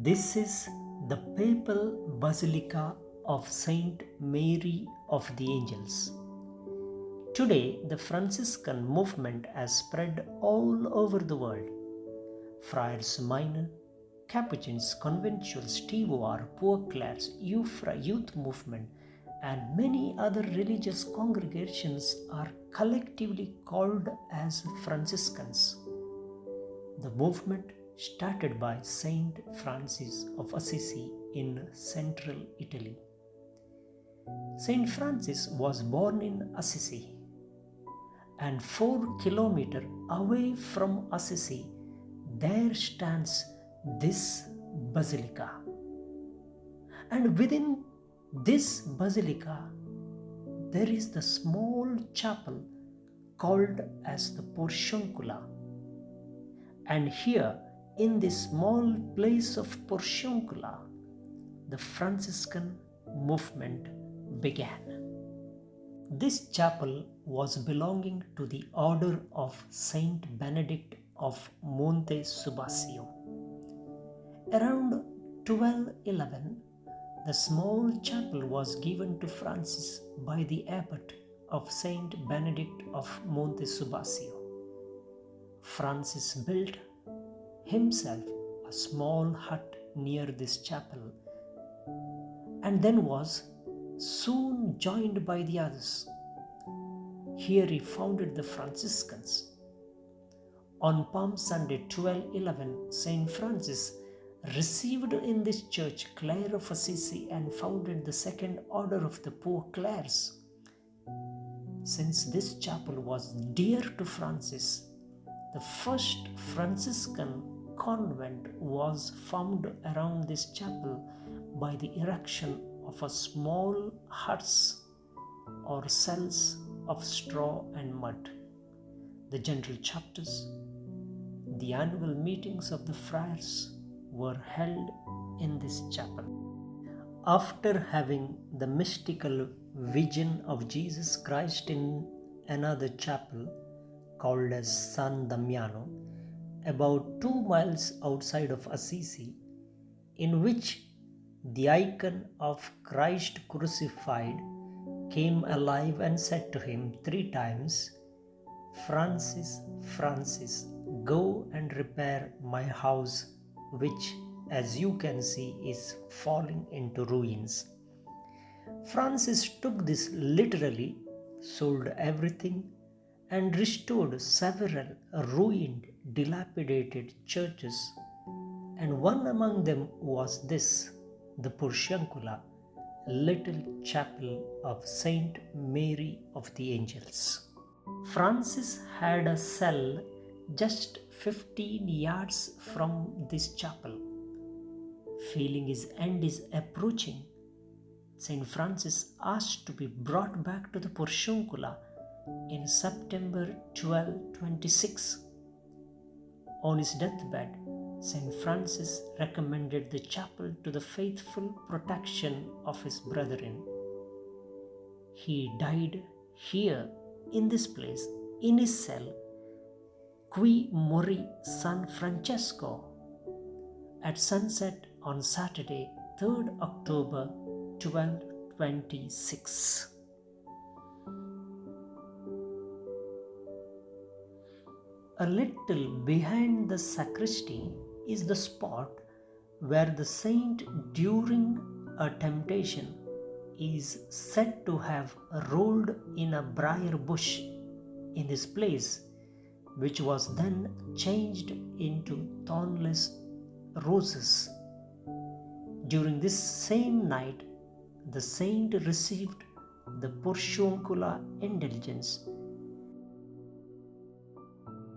This is the papal Basilica of Saint Mary of the Angels. Today, the Franciscan movement has spread all over the world. Friars Minor, Capuchins, Conventuals, TOR, Poor Clares, Youth Movement, and many other religious congregations are collectively called as Franciscans. The movement started by Saint Francis of Assisi in central Italy. Saint Francis was born in Assisi, and 4 kilometers away from Assisi there stands this basilica. And within this basilica there is the small chapel called as the Portiuncula. And here in this small place of Portiuncula, the Franciscan movement began. This chapel was belonging to the order of Saint Benedict of Monte Subasio. Around 1211, the small chapel was given to Francis by the abbot of Saint Benedict of Monte Subasio. Francis built himself a small hut near this chapel and then was soon joined by the others. Here he founded the Franciscans. On Palm Sunday 1211, Saint Francis received in this church Clare of Assisi and founded the second order of the Poor Clares. Since this chapel was dear to Francis, the first Franciscan convent was formed around this chapel by the erection of a small huts or cells of straw and mud. The general chapters, the annual meetings of the friars were held in this chapel. After having the mystical vision of Jesus Christ in another chapel called as San Damiano, about 2 miles outside of Assisi, in which the icon of Christ crucified came alive and said to him 3 times, "Francis, Francis, go and repair my house, which, as you can see, is falling into ruins." Francis took this literally, sold everything, and restored several ruined, dilapidated churches, and one among them was this, the Portiuncula, little chapel of Saint Mary of the Angels. Francis had a cell just 15 yards from this chapel. Feeling his end is approaching, Saint Francis asked to be brought back to the Portiuncula in September 1226. On his deathbed, Saint Francis recommended the chapel to the faithful protection of his brethren. He died here in this place, in his cell, Qui Mori San Francesco, at sunset on Saturday, 3rd October 1226. A little behind the sacristy is the spot where the saint during a temptation is said to have rolled in a briar bush in this place, which was then changed into thornless roses. During this same night, the saint received the Portiuncula indulgence